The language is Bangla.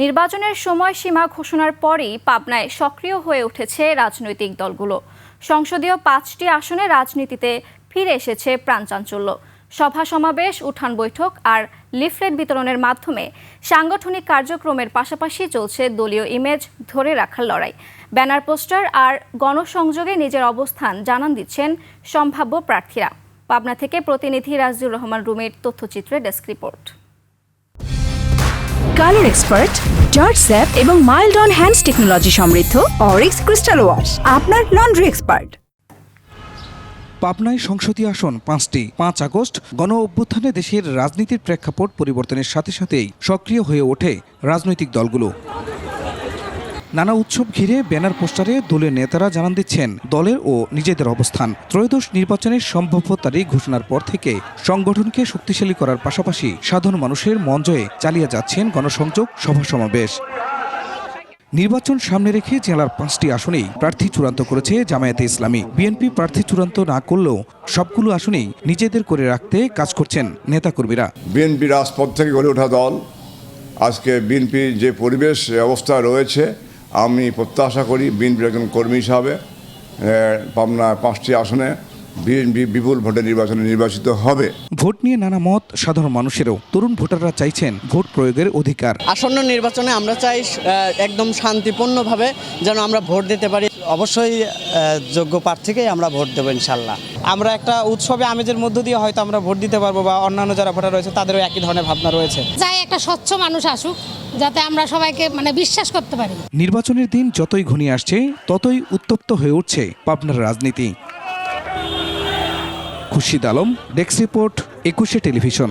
নির্বাচনের সময়সীমা ঘোষণার পরেই পাবনায় সক্রিয় হয়ে উঠেছে রাজনৈতিক দলগুলো। সংসদীয় 5টি আসনে রাজনীতিতে ফিরে এসেছে প্রাণচাঞ্চল্য। সভা সমাবেশ, উঠান বৈঠক আর লিফলেট বিতরণের মাধ্যমে সাংগঠনিক কার্যক্রমের পাশাপাশি চলছে দলীয় ইমেজ ধরে রাখার লড়াই। ব্যানার, পোস্টার আর গণসংযোগে নিজের অবস্থান জানান দিচ্ছেন সম্ভাব্য প্রার্থীরা। পাবনা থেকে প্রতিনিধি রাজিউর রহমান রুমির তথ্যচিত্রে desk report. Colour expert, George sap এবং মাইল্ড অন হ্যান্ডস টেকনোলজি সমৃদ্ধ অরিক্স ক্রিস্টাল ওয়াশ আপনার লন্ড্রি এক্সপার্ট। পাবনায় সংসদীয় আসন 5টি। 5 আগস্ট গণ অভ্যুত্থানে দেশের রাজনীতির প্রেক্ষাপট পরিবর্তনের সাথে সাথেই সক্রিয় হয়ে ওঠে রাজনৈতিক দলগুলো। নানা উৎসব ঘিরে ব্যানার, পোস্টারে দলের নেতারা জানান দিচ্ছেন দলের ও নিজেদের অবস্থান। ত্রয়োদশ নির্বাচনের সম্ভাব্য তারিখ ঘোষণার পর থেকে সংগঠনকে শক্তিশালী করার পাশাপাশি সাধারণ মানুষের মন জয়ে চালিয়ে যাচ্ছেন গণসংযোগ, সভা সমাবেশ। নির্বাচন সামনে রেখে জেলার 5টি আসনেই প্রার্থী চূড়ান্ত করেছে জামায়াতে ইসলামী। বিএনপি প্রার্থী চূড়ান্ত না করলেও সবগুলো আসনেই নিজেদের করে রাখতে কাজ করছেন নেতাকর্মীরা। বিএনপি রাজপথ থেকে গড়ে ওঠা দল। আজকে বিএনপির যে পরিবেশ অবস্থা রয়েছে, আমি প্রত্যাশা করি বিএনপির একজন কর্মী হিসাবে পাবনা 5টি আসনে বিএনপি বিপুল ভোটে নির্বাচিত হবে। ভোট নিয়ে নানা মত সাধারণ মানুষেরও। তরুণ ভোটাররা চাইছেন ভোট প্রয়োগের অধিকার। আসন্ন নির্বাচনে আমরা চাই একদম শান্তিপূর্ণভাবে যেন আমরা ভোট দিতে পারি। অবশ্যই যোগ্য প্রার্থীকেই আমরা ভোট দেবো ইনশাল্লাহ। আমরা একটা উৎসবে আমেজের মধ্য দিয়ে হয়তো আমরা ভোট দিতে পারবো, বা অন্যান্য যারা ভোটার রয়েছে তাদেরও একই ধরনের ভাবনা রয়েছে। চাই একটা স্বচ্ছ মানুষ আসুক, যাতে আমরা সবাইকে বিশ্বাস করতে পারি। নির্বাচনের দিন যতই ঘনিয়ে আসছে ততই উত্তপ্ত হয়ে উঠছে পাবনার রাজনীতি। Khurshid Alam, desk report, 21 television.